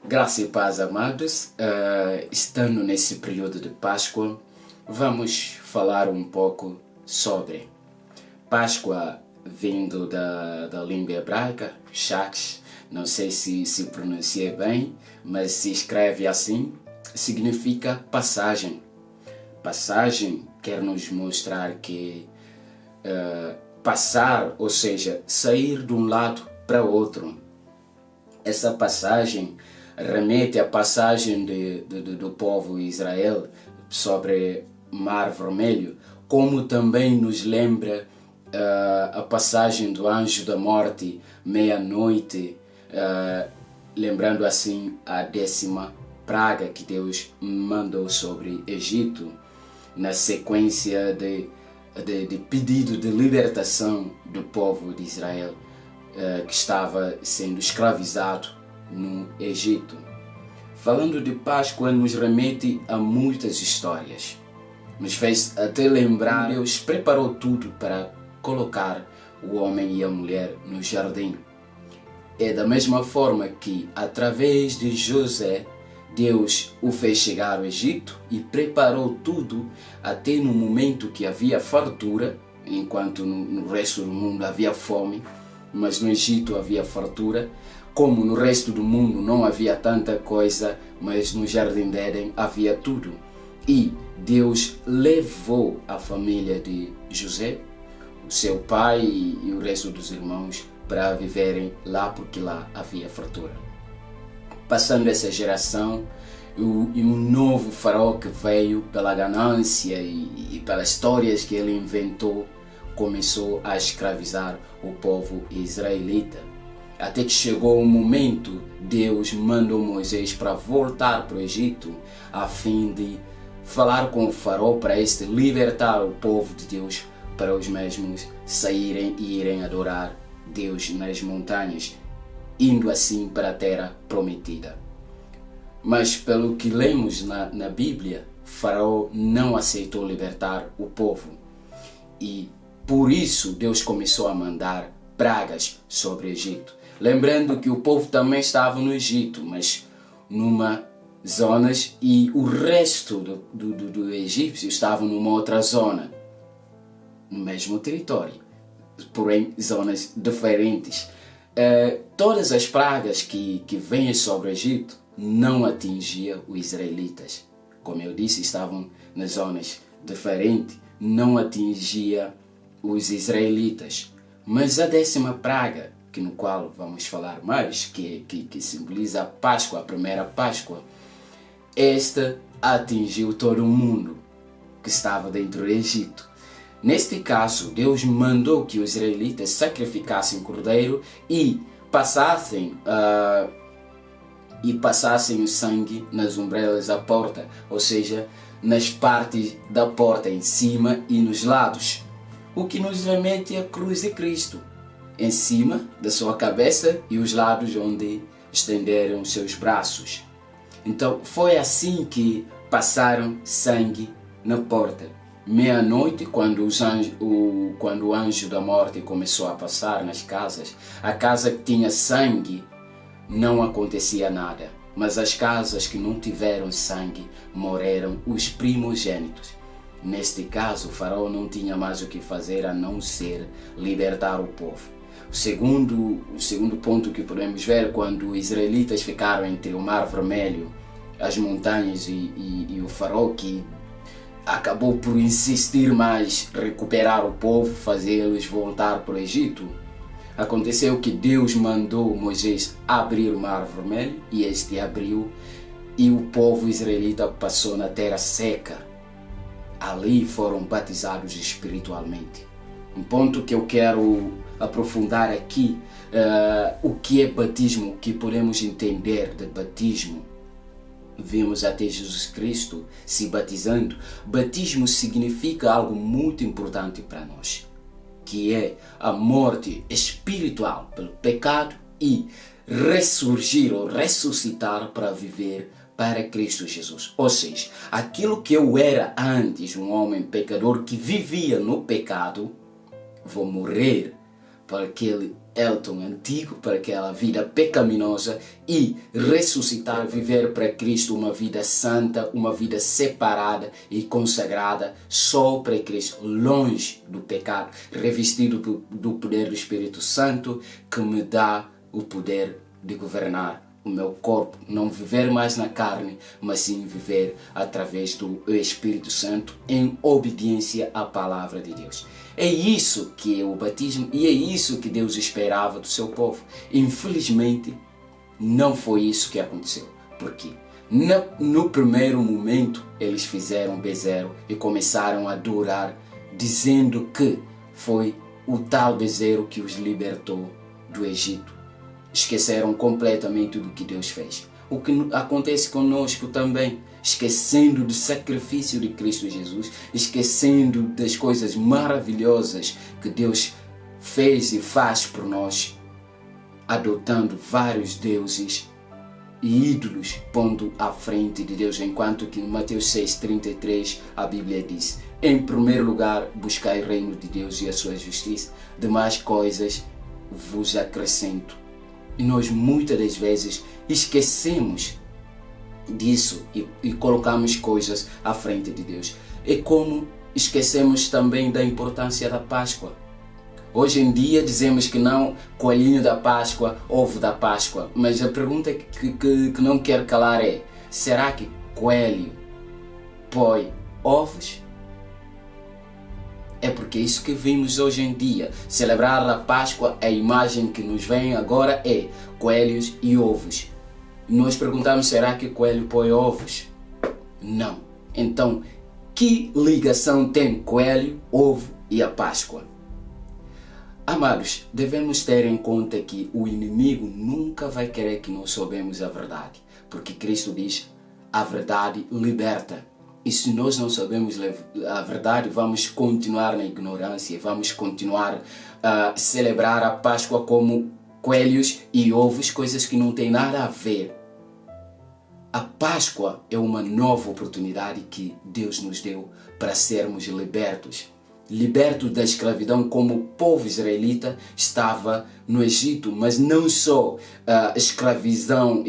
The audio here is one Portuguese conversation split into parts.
Graça e paz, amados. Estando nesse período de Páscoa, vamos falar um pouco sobre Páscoa, vindo da língua hebraica, Shax. Não sei se pronunciei bem, mas se escreve assim, significa passagem. Passagem quer nos mostrar que passar, ou seja, sair de um lado para outro. Essa passagem remete à passagem do povo Israel sobre Mar Vermelho, como também nos lembra a passagem do anjo da morte, meia-noite, lembrando assim a 10ª praga que Deus mandou sobre Egito, na sequência de pedido de libertação do povo de Israel, que estava sendo escravizado no Egito. Falando de Páscoa, nos remete a muitas histórias. Nos fez até lembrar que Deus preparou tudo para colocar o homem e a mulher no jardim. É da mesma forma que, através de José, Deus o fez chegar ao Egito e preparou tudo até no momento que havia fartura, enquanto no resto do mundo havia fome, mas no Egito havia fartura. Como no resto do mundo não havia tanta coisa, mas no Jardim de Éden havia tudo. E Deus levou a família de José, o seu pai e o resto dos irmãos para viverem lá, porque lá havia fartura. Passando essa geração, e um novo faraó que veio pela ganância e pelas histórias que ele inventou, começou a escravizar o povo israelita. Até que chegou um momento, Deus mandou Moisés para voltar para o Egito, a fim de falar com o faraó para este libertar o povo de Deus, para os mesmos saírem e irem adorar Deus nas montanhas, indo assim para a terra prometida. Mas pelo que lemos na Bíblia, Faraó não aceitou libertar o povo, e por isso Deus começou a mandar pragas sobre o Egito. Lembrando que o povo também estava no Egito, mas numa zonas, e o resto do egípcio estava numa outra zona, no mesmo território, porém zonas diferentes. Todas as pragas que vêm sobre o Egito não atingiam os israelitas. Como eu disse, estavam nas zonas diferentes, não atingia os israelitas. Mas a 10ª praga, no qual vamos falar mais, que simboliza a Páscoa, a primeira Páscoa, esta atingiu todo mundo que estava dentro do Egito. Neste caso, Deus mandou que os israelitas sacrificassem cordeiro e passassem o sangue nas ombrelas da porta, ou seja, nas partes da porta em cima e nos lados, o que nos remete à cruz de Cristo, em cima da sua cabeça e os lados onde estenderam seus braços. Então foi assim que passaram sangue na porta. Meia-noite, quando o anjo da morte começou a passar nas casas, a casa que tinha sangue não acontecia nada, mas as casas que não tiveram sangue morreram os primogênitos. Neste caso, o faraó não tinha mais o que fazer a não ser libertar o povo. O segundo ponto que podemos ver, quando os israelitas ficaram entre o Mar Vermelho, as montanhas e o faraó, que acabou por insistir mais, recuperar o povo, fazê-los voltar para o Egito, aconteceu que Deus mandou Moisés abrir o Mar Vermelho, e este abriu, e o povo israelita passou na terra seca. Ali foram batizados espiritualmente. Um ponto que eu quero aprofundar aqui, o que é batismo, o que podemos entender de batismo. Vimos até Jesus Cristo se batizando. Batismo significa algo muito importante para nós, que é a morte espiritual pelo pecado e ressurgir ou ressuscitar para viver para Cristo Jesus. Ou seja, aquilo que eu era antes, um homem pecador que vivia no pecado, vou morrer para aquele Elton antigo, para aquela vida pecaminosa, e ressuscitar, viver para Cristo uma vida santa, uma vida separada e consagrada só para Cristo, longe do pecado, revestido do poder do Espírito Santo, que me dá o poder de governar o meu corpo, não viver mais na carne, mas sim viver através do Espírito Santo em obediência à palavra de Deus. É isso que é o batismo e é isso que Deus esperava do seu povo. Infelizmente, não foi isso que aconteceu. Por quê? No primeiro momento, eles fizeram bezerro e começaram a adorar, dizendo que foi o tal bezerro que os libertou do Egito. Esqueceram completamente do que Deus fez. O que acontece conosco também, esquecendo do sacrifício de Cristo Jesus, esquecendo das coisas maravilhosas que Deus fez e faz por nós, adotando vários deuses e ídolos, pondo à frente de Deus, enquanto que em Mateus 6,33 a Bíblia diz: em primeiro lugar, buscai o reino de Deus e a sua justiça, demais coisas vos acrescento. E nós muitas das vezes esquecemos disso e colocamos coisas à frente de Deus. É como esquecemos também da importância da Páscoa. Hoje em dia dizemos que não, coelhinho da Páscoa, ovo da Páscoa. Mas a pergunta que não quero calar é: será que coelho põe ovos? É porque isso que vimos hoje em dia. Celebrar a Páscoa, a imagem que nos vem agora é coelhos e ovos. Nós perguntamos: será que coelho põe ovos? Não. Então, que ligação tem coelho, ovo e a Páscoa? Amados, devemos ter em conta que o inimigo nunca vai querer que nós soubemos a verdade, porque Cristo diz: a verdade liberta. E se nós não sabemos a verdade, vamos continuar na ignorância, vamos continuar a celebrar a Páscoa como coelhos e ovos, coisas que não têm nada a ver. A Páscoa é uma nova oportunidade que Deus nos deu para sermos libertos. Libertos da escravidão, como o povo israelita estava no Egito, mas não só escravidão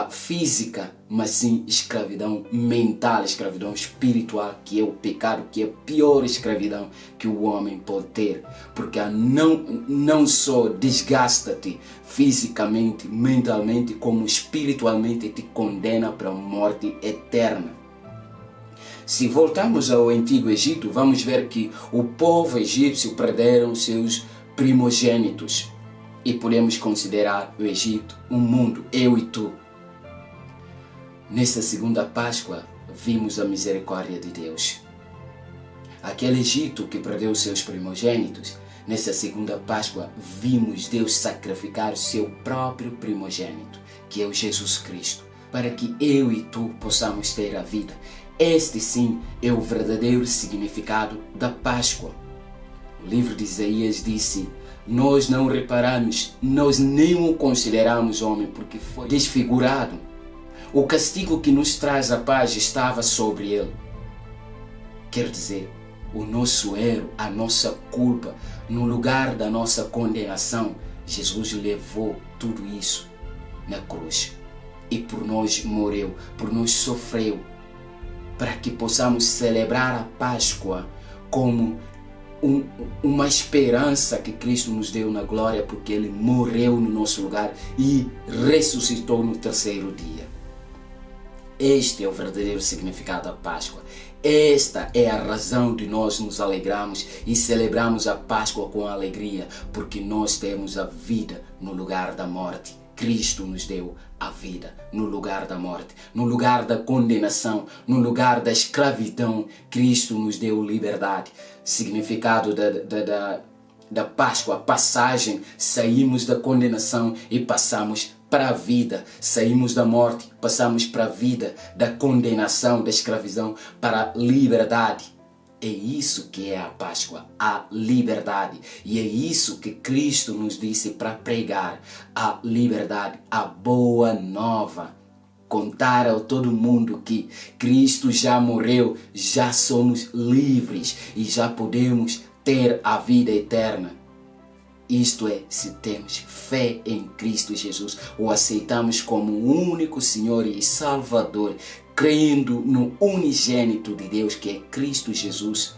física, mas sim escravidão mental, escravidão espiritual, que é o pecado, que é a pior escravidão que o homem pode ter, porque não só desgasta-te fisicamente, mentalmente, como espiritualmente te condena para a morte eterna. Se voltarmos ao Antigo Egito, vamos ver que o povo egípcio perderam seus primogênitos. E podemos considerar o Egito um mundo, eu e tu. Nessa segunda Páscoa, vimos a misericórdia de Deus. Aquele Egito que perdeu seus primogênitos, nessa segunda Páscoa, vimos Deus sacrificar o seu próprio primogênito, que é o Jesus Cristo, para que eu e tu possamos ter a vida. Este sim é o verdadeiro significado da Páscoa. O livro de Isaías disse: nós não reparamos, nós nem o consideramos homem, porque foi desfigurado. O castigo que nos traz a paz estava sobre ele. Quer dizer, o nosso erro, a nossa culpa, no lugar da nossa condenação, Jesus levou tudo isso na cruz. E por nós morreu, por nós sofreu, para que possamos celebrar a Páscoa como uma esperança que Cristo nos deu na glória, porque Ele morreu no nosso lugar e ressuscitou no terceiro dia. Este é o verdadeiro significado da Páscoa. Esta é a razão de nós nos alegrarmos e celebrarmos a Páscoa com alegria, porque nós temos a vida no lugar da morte. Cristo nos deu a vida no lugar da morte, no lugar da condenação, no lugar da escravidão. Cristo nos deu liberdade. Significado da Páscoa, passagem, saímos da condenação e passamos para a vida. Saímos da morte, passamos para a vida, da condenação, da escravidão, para a liberdade. É isso que é a Páscoa, a liberdade. E é isso que Cristo nos disse para pregar, a liberdade, a boa nova. Contar a todo mundo que Cristo já morreu, já somos livres e já podemos ter a vida eterna. Isto é, se temos fé em Cristo Jesus, o aceitamos como o único Senhor e Salvador, crendo no unigênito de Deus que é Cristo Jesus,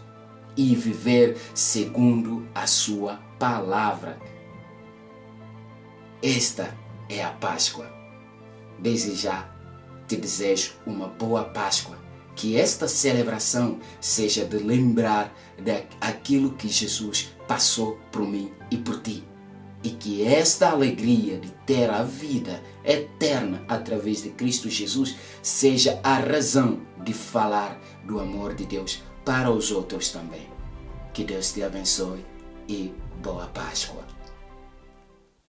e viver segundo a sua palavra. Esta é a Páscoa. Desde já te desejo uma boa Páscoa. Que esta celebração seja de lembrar daquilo que Jesus passou por mim e por ti. E que esta alegria de ter a vida eterna através de Cristo Jesus seja a razão de falar do amor de Deus para os outros também. Que Deus te abençoe e boa Páscoa.